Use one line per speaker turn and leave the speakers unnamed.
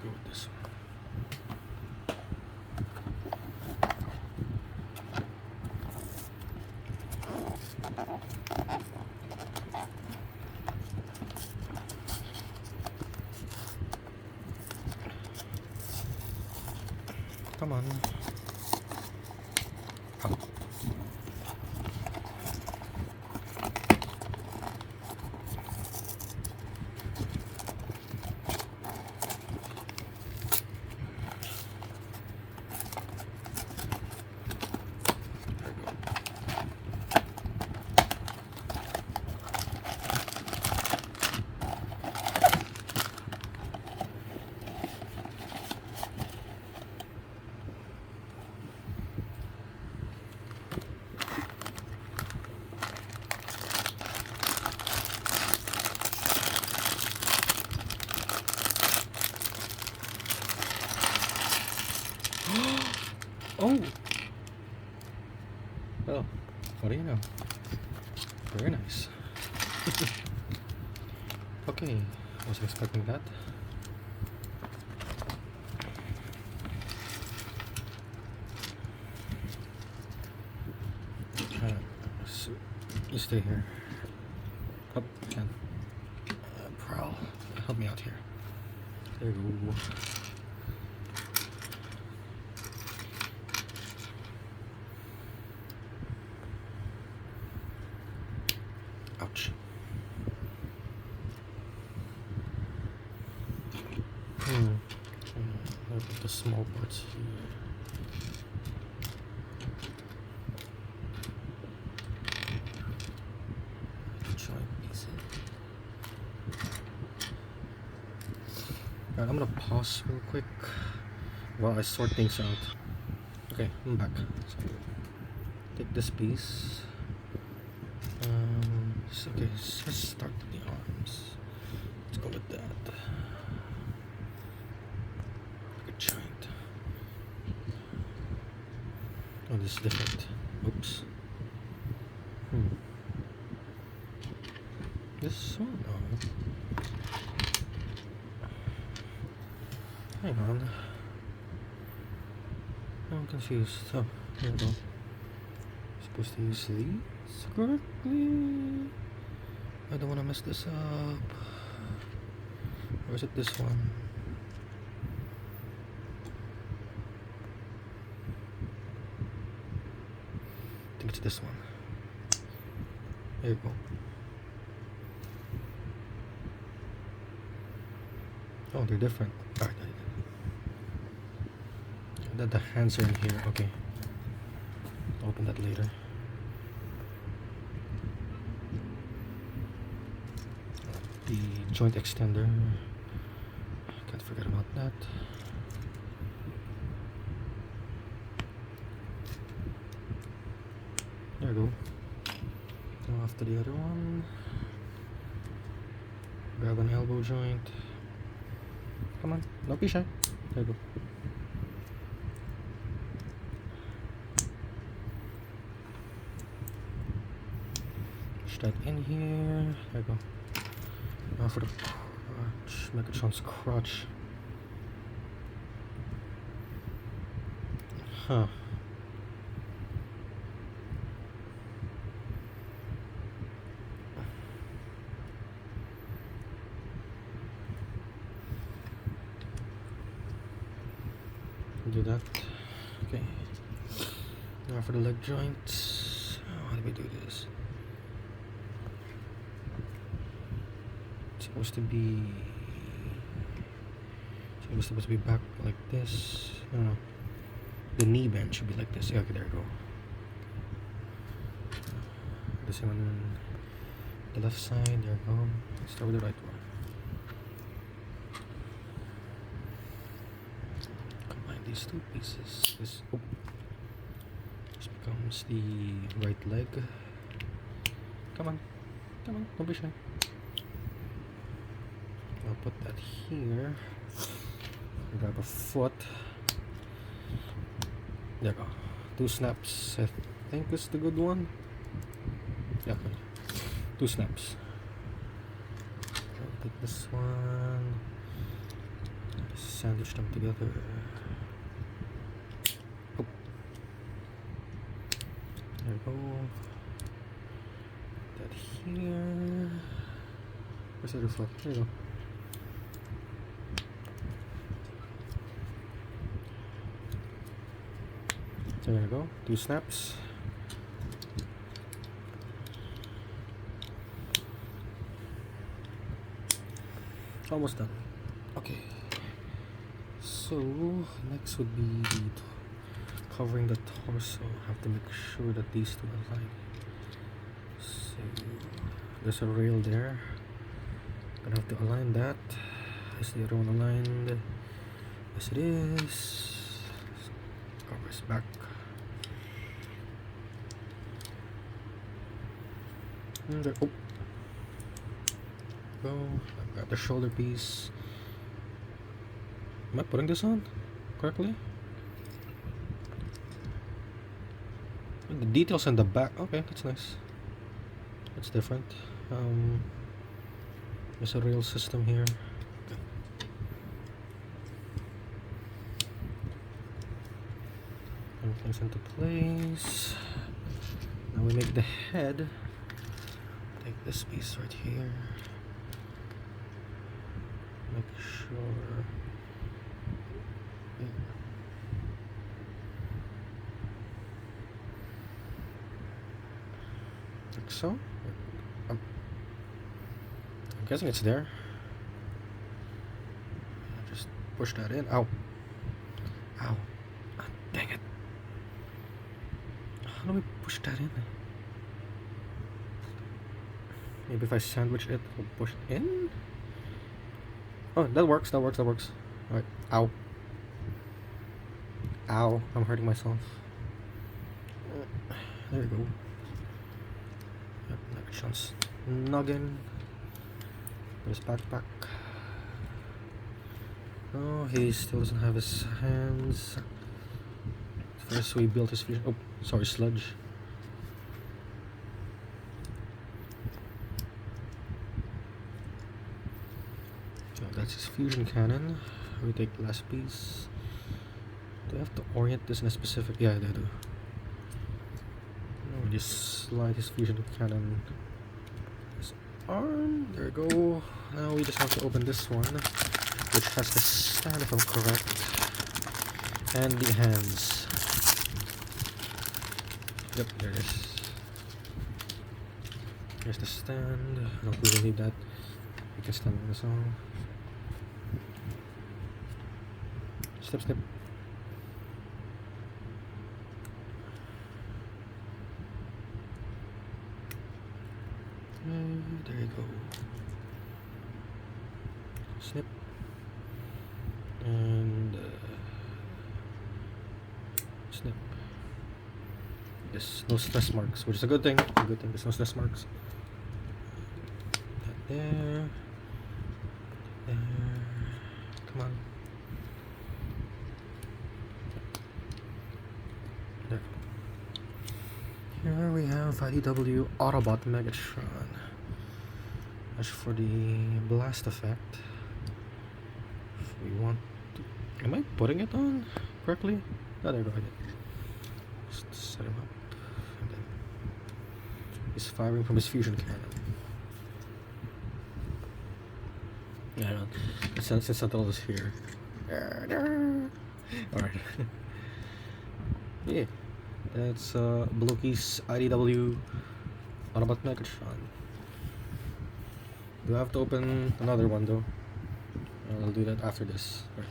go with this one. Come on. Out. Oh! Well, what do you know? Very nice. Okay, wasn't expecting that. So you stay here. Oh, can Prowl, help me out here. There you go. Ouch. I'll put the small parts here. Joint pieces. Alright, I'm gonna pause real quick while I sort things out. Okay, I'm back. So, take this piece. Okay, so let's start with the arms. Let's go with that. Like a giant. Oh, this is different. Oops. This one? Oh. Hang on. I'm confused. Oh, here we go. Supposed to use these correctly. I don't want to mess this up. Or is it this one? I think it's this one. There you go. Oh, they're different. Alright. The hands are in here. Okay. Open that later. The joint extender. Can't forget about that. There we go. Now after the other one. Grab an elbow joint. Come on, don't be shy. There you go. Push that in here. There you go. Now for the crotch, Megatron's crotch. Huh. Do that. Okay. Now for the leg joints. How do we do this? It's supposed to be back like this. I don't know. The knee bend should be like this. Yeah, okay, there you go. The same on the left side. There you go. Let's start with the right one. These two pieces. This becomes the right leg. Come on, don't be shy. I'll put that here. Grab a foot. There you go. 2 snaps. I think is the good one. Yeah, okay. 2 snaps. I'll take this one. Sandwich them together. Oh. There we go. That here. Where's the other flip? There you go. There you go. 2 snaps. Almost done. Okay. So next would be covering the torso. Have to make sure that these two align. So there's a rail there. Gonna have to align that. Is the other one aligned? Yes, it is. Cover his back. And there. Oh. Go. I've got the shoulder piece. Am I putting this on correctly? The details on the back. Okay, that's nice. That's different. There's a rail system here. Okay. Everything's into place. Now we make the head. Take this piece right here. Make sure. Like so. I'm guessing it's there. Just push that in. Ow. Ow. Ah, dang it. How do we push that in? Maybe if I sandwich it, I'll push it in? Oh, that works, that works, that works. Alright. Ow. Ow. I'm hurting myself. There we go. Yep, Megatron's noggin. There's backpack. Oh, he still doesn't have his hands. First we built his fusion. Oh, sorry, sludge. So that's his fusion cannon. We take the last piece. Do I have to orient this in a specific? Yeah, I do. We just slide his fusion cannon. His arm. There we go. Now we just have to open this one, which has the stand, if I'm correct, and the hands. Yep, there it is. Here's the stand. I don't really need that. We can stand on this own. Snip, snip. There you go. Snip. And snip. Yes, no stress marks, which is a good thing. A good thing, there's no stress marks. That there. There. Come on. There. Here we have IDW Autobot Megatron. As for the blast effect, if we want to, am I putting it on correctly? Oh, there we go. Just set him up, and then he's firing from his fusion cannon. Yeah, I know. Since all this here. Alright. Yeah. That's BLOKEES IDW Autobot Megatron. Do I have to open another one though? I'll do that after this. Right.